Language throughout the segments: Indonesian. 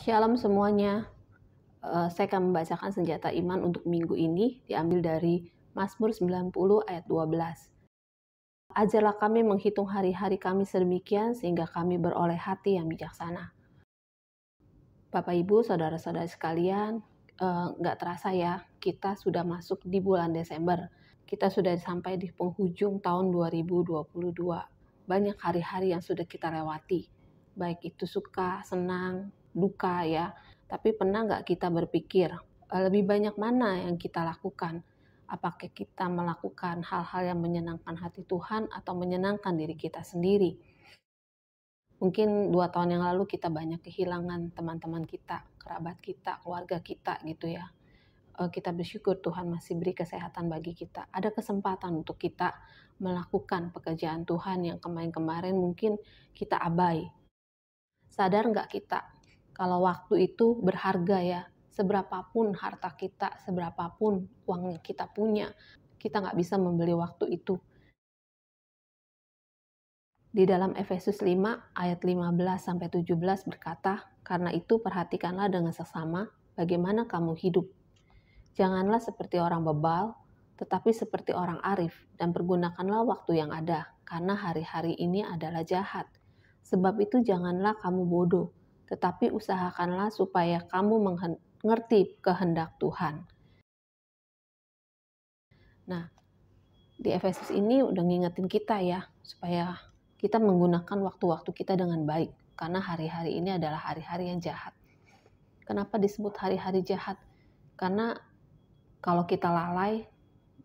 Shalom semuanya. Saya akan membacakan senjata iman untuk minggu ini diambil dari Mazmur 90 ayat 12. Ajarlah kami menghitung hari-hari kami sedemikian sehingga kami beroleh hati yang bijaksana. Bapak Ibu, saudara-saudara sekalian, nggak terasa ya, kita sudah masuk di bulan Desember. Kita sudah sampai di penghujung tahun 2022. Banyak hari-hari yang sudah kita lewati. Baik itu suka, senang, duka ya. Tapi pernah nggak kita berpikir, lebih banyak mana yang kita lakukan? Apakah kita melakukan hal-hal yang menyenangkan hati Tuhan atau menyenangkan diri kita sendiri? Mungkin 2 tahun yang lalu kita banyak kehilangan teman-teman kita, kerabat kita, keluarga kita gitu ya. Kita bersyukur Tuhan masih beri kesehatan bagi kita. Ada kesempatan untuk kita melakukan pekerjaan Tuhan yang kemarin-kemarin mungkin kita abai. Sadar nggak kita kalau waktu itu berharga ya. Seberapapun harta kita, seberapapun uang yang kita punya, kita nggak bisa membeli waktu itu. Di dalam Efesus 5 ayat 15-17 berkata, "Karena itu perhatikanlah dengan seksama bagaimana kamu hidup. Janganlah seperti orang bebal, tetapi seperti orang arif, dan pergunakanlah waktu yang ada, karena hari-hari ini adalah jahat. Sebab itu janganlah kamu bodoh, tetapi usahakanlah supaya kamu mengerti kehendak Tuhan." Nah, di Efesus ini udah ngingetin kita ya, supaya kita menggunakan waktu-waktu kita dengan baik, karena hari-hari ini adalah hari-hari yang jahat. Kenapa disebut hari-hari jahat? Karena kalau kita lalai,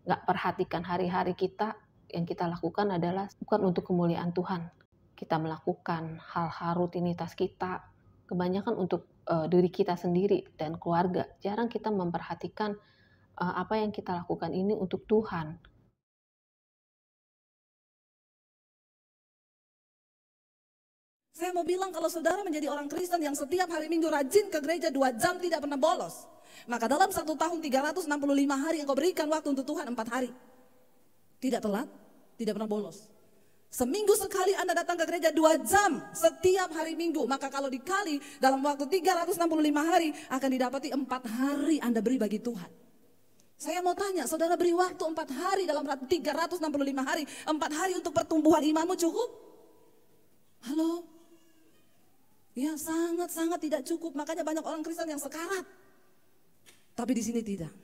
nggak perhatikan hari-hari kita, yang kita lakukan adalah bukan untuk kemuliaan Tuhan. Kita melakukan hal-hal rutinitas kita, kebanyakan untuk diri kita sendiri dan keluarga. Jarang kita memperhatikan apa yang kita lakukan ini untuk Tuhan. Saya mau bilang kalau saudara menjadi orang Kristen yang setiap hari Minggu rajin ke gereja 2 jam tidak pernah bolos. Maka dalam 1 tahun 365 hari yang kau berikan waktu untuk Tuhan 4 hari. Tidak telat, tidak pernah bolos. Seminggu sekali Anda datang ke gereja 2 jam setiap hari Minggu. Maka kalau dikali dalam waktu 365 hari akan didapati 4 hari Anda beri bagi Tuhan. Saya mau tanya, saudara beri waktu 4 hari dalam 365 hari. 4 hari untuk pertumbuhan imanmu cukup? Halo? Ya sangat-sangat tidak cukup, makanya banyak orang Kristen yang sekarat. Tapi di sini tidak.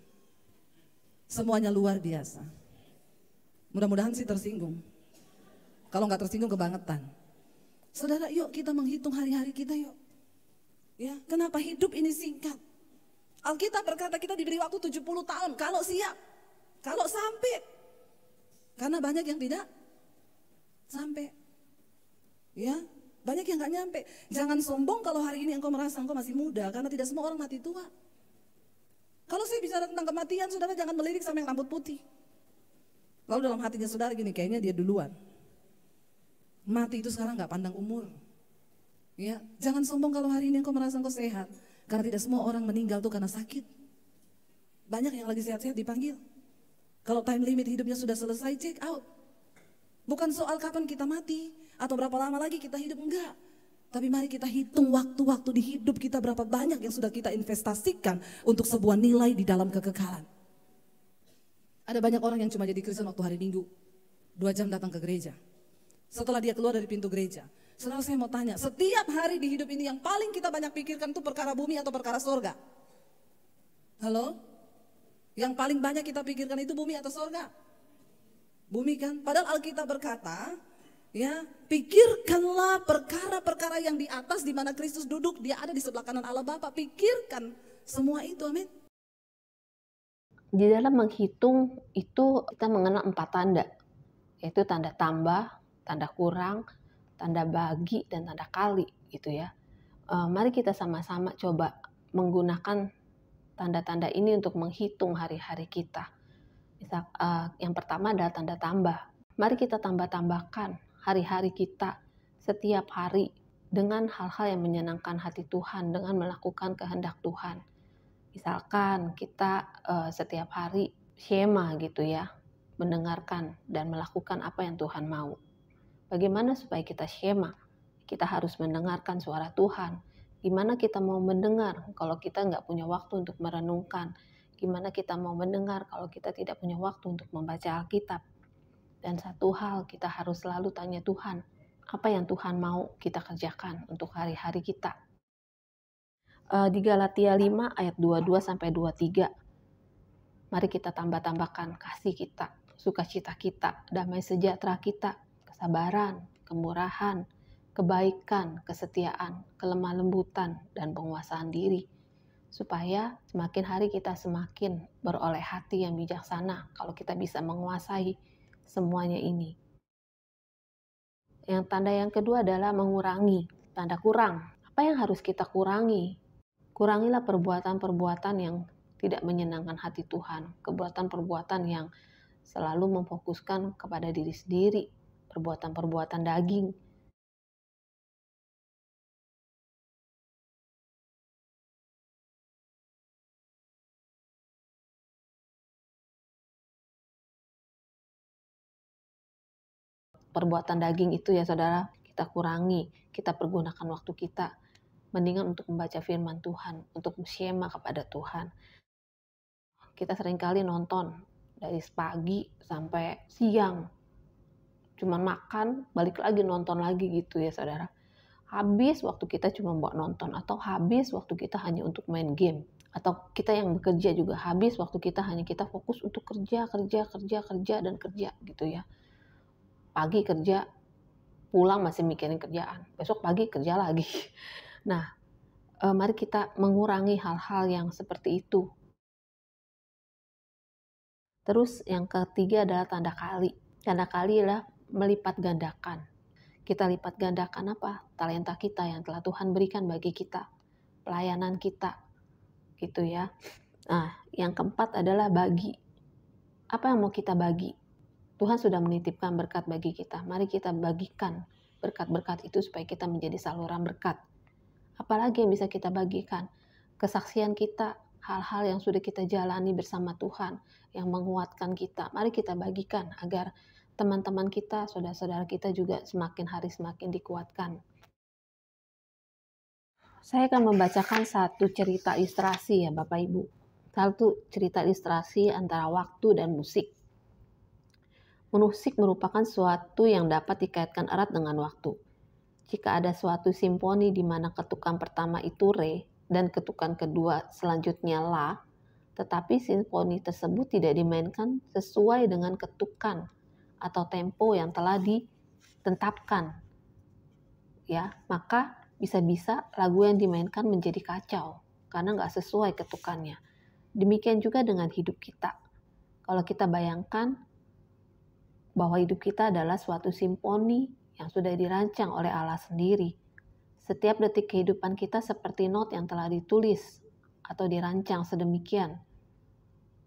Semuanya luar biasa. Mudah-mudahan sih tersinggung. Kalau nggak tersinggung kebangetan. Saudara, yuk kita menghitung hari-hari kita yuk. Ya, kenapa hidup ini singkat? Alkitab berkata kita diberi waktu 70 tahun, kalau siap, kalau sampai. Karena banyak yang tidak sampai. Ya, banyak yang gak nyampe. Jangan sombong kalau hari ini engkau merasa engkau masih muda, karena tidak semua orang mati tua. Kalau saya bicara tentang kematian, saudara jangan melirik sama yang rambut putih. Lalu dalam hatinya saudara gini, kayaknya dia duluan. Mati itu sekarang gak pandang umur. Ya, jangan sombong kalau hari ini engkau merasa engkau sehat, karena tidak semua orang meninggal tuh karena sakit. Banyak yang lagi sehat-sehat dipanggil. Kalau time limit hidupnya sudah selesai, check out. Bukan soal kapan kita mati atau berapa lama lagi kita hidup, enggak. Tapi mari kita hitung waktu-waktu di hidup kita, berapa banyak yang sudah kita investasikan untuk sebuah nilai di dalam kekekalan. Ada banyak orang yang cuma jadi Kristen waktu hari Minggu, 2 jam datang ke gereja. Setelah dia keluar dari pintu gereja, saudara saya mau tanya, setiap hari di hidup ini yang paling kita banyak pikirkan itu perkara bumi atau perkara sorga? Halo? Yang paling banyak kita pikirkan itu bumi atau sorga? Bumi kan? Padahal Alkitab berkata, ya, pikirkanlah perkara-perkara yang di atas di mana Kristus duduk, dia ada di sebelah kanan Allah Bapa. Pikirkan semua itu, amin. Di dalam menghitung itu kita mengenal 4 tanda, yaitu tanda tambah, tanda kurang, tanda bagi, dan tanda kali gitu ya. Mari kita sama-sama coba menggunakan tanda-tanda ini untuk menghitung hari-hari kita. Misal, yang pertama adalah tanda tambah. Mari kita tambah-tambahkan hari-hari kita setiap hari dengan hal-hal yang menyenangkan hati Tuhan, dengan melakukan kehendak Tuhan. Misalkan kita setiap hari skema gitu ya, mendengarkan dan melakukan apa yang Tuhan mau. Bagaimana supaya kita skema? Kita harus mendengarkan suara Tuhan. Gimana kita mau mendengar kalau kita nggak punya waktu untuk merenungkan? Gimana kita mau mendengar kalau kita tidak punya waktu untuk membaca Alkitab? Dan satu hal, kita harus selalu tanya Tuhan, apa yang Tuhan mau kita kerjakan untuk hari-hari kita. Di Galatia 5 ayat 22-23, mari kita tambah-tambahkan kasih kita, sukacita kita, damai sejahtera kita, kesabaran, kemurahan, kebaikan, kesetiaan, kelemah lembutan, dan penguasaan diri. Supaya semakin hari kita semakin beroleh hati yang bijaksana kalau kita bisa menguasai semuanya ini. Yang tanda yang kedua adalah mengurangi, tanda kurang. Apa yang harus kita kurangi? Kurangilah perbuatan-perbuatan yang tidak menyenangkan hati Tuhan, perbuatan-perbuatan yang selalu memfokuskan kepada diri sendiri, perbuatan-perbuatan daging. Perbuatan daging itu ya saudara, kita kurangi, kita pergunakan waktu kita mendingan untuk membaca firman Tuhan, untuk syema kepada Tuhan. Kita seringkali nonton dari pagi sampai siang, cuman makan, balik lagi nonton lagi gitu ya saudara. Habis waktu kita cuma buat nonton, atau habis waktu kita hanya untuk main game, atau kita yang bekerja juga habis waktu kita hanya kita fokus untuk kerja dan kerja gitu ya. Pagi kerja, pulang masih mikirin kerjaan, besok pagi kerja lagi. Nah, mari kita mengurangi hal-hal yang seperti itu. Terus yang ketiga adalah tanda kali. Tanda kali adalah melipat gandakan. Kita lipat gandakan apa? Talenta kita yang telah Tuhan berikan bagi kita, pelayanan kita, gitu ya. Nah, yang keempat adalah bagi. Apa yang mau kita bagi? Tuhan sudah menitipkan berkat bagi kita. Mari kita bagikan berkat-berkat itu supaya kita menjadi saluran berkat. Apalagi yang bisa kita bagikan? Kesaksian kita, hal-hal yang sudah kita jalani bersama Tuhan, yang menguatkan kita. Mari kita bagikan agar teman-teman kita, saudara-saudara kita juga semakin hari semakin dikuatkan. Saya akan membacakan satu cerita ilustrasi ya Bapak Ibu. Satu cerita ilustrasi antara waktu dan musik. Musik merupakan suatu yang dapat dikaitkan erat dengan waktu. Jika ada suatu simfoni di mana ketukan pertama itu re dan ketukan kedua selanjutnya la, tetapi simfoni tersebut tidak dimainkan sesuai dengan ketukan atau tempo yang telah ditetapkan, ya, maka bisa-bisa lagu yang dimainkan menjadi kacau karena nggak sesuai ketukannya. Demikian juga dengan hidup kita. Kalau kita bayangkan bahwa hidup kita adalah suatu simfoni yang sudah dirancang oleh Allah sendiri. Setiap detik kehidupan kita seperti not yang telah ditulis atau dirancang sedemikian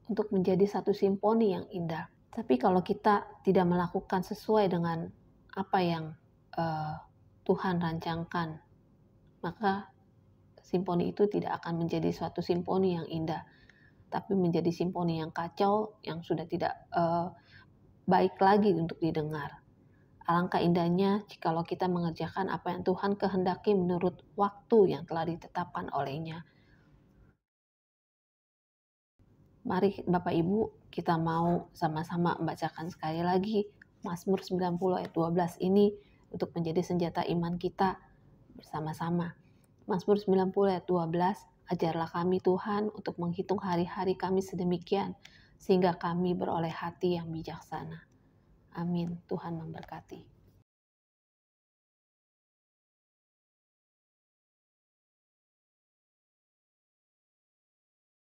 untuk menjadi satu simfoni yang indah. Tapi kalau kita tidak melakukan sesuai dengan apa yang Tuhan rancangkan, maka simfoni itu tidak akan menjadi suatu simfoni yang indah, tapi menjadi simfoni yang kacau, yang sudah tidak baik lagi untuk didengar. Alangkah indahnya jikalau kita mengerjakan apa yang Tuhan kehendaki menurut waktu yang telah ditetapkan olehnya. Mari Bapak Ibu, kita mau sama-sama membacakan sekali lagi Mazmur 90 ayat 12 ini untuk menjadi senjata iman kita bersama-sama. Mazmur 90 ayat 12, ajarlah kami Tuhan untuk menghitung hari-hari kami sedemikian, sehingga kami beroleh hati yang bijaksana. Amin. Tuhan memberkati.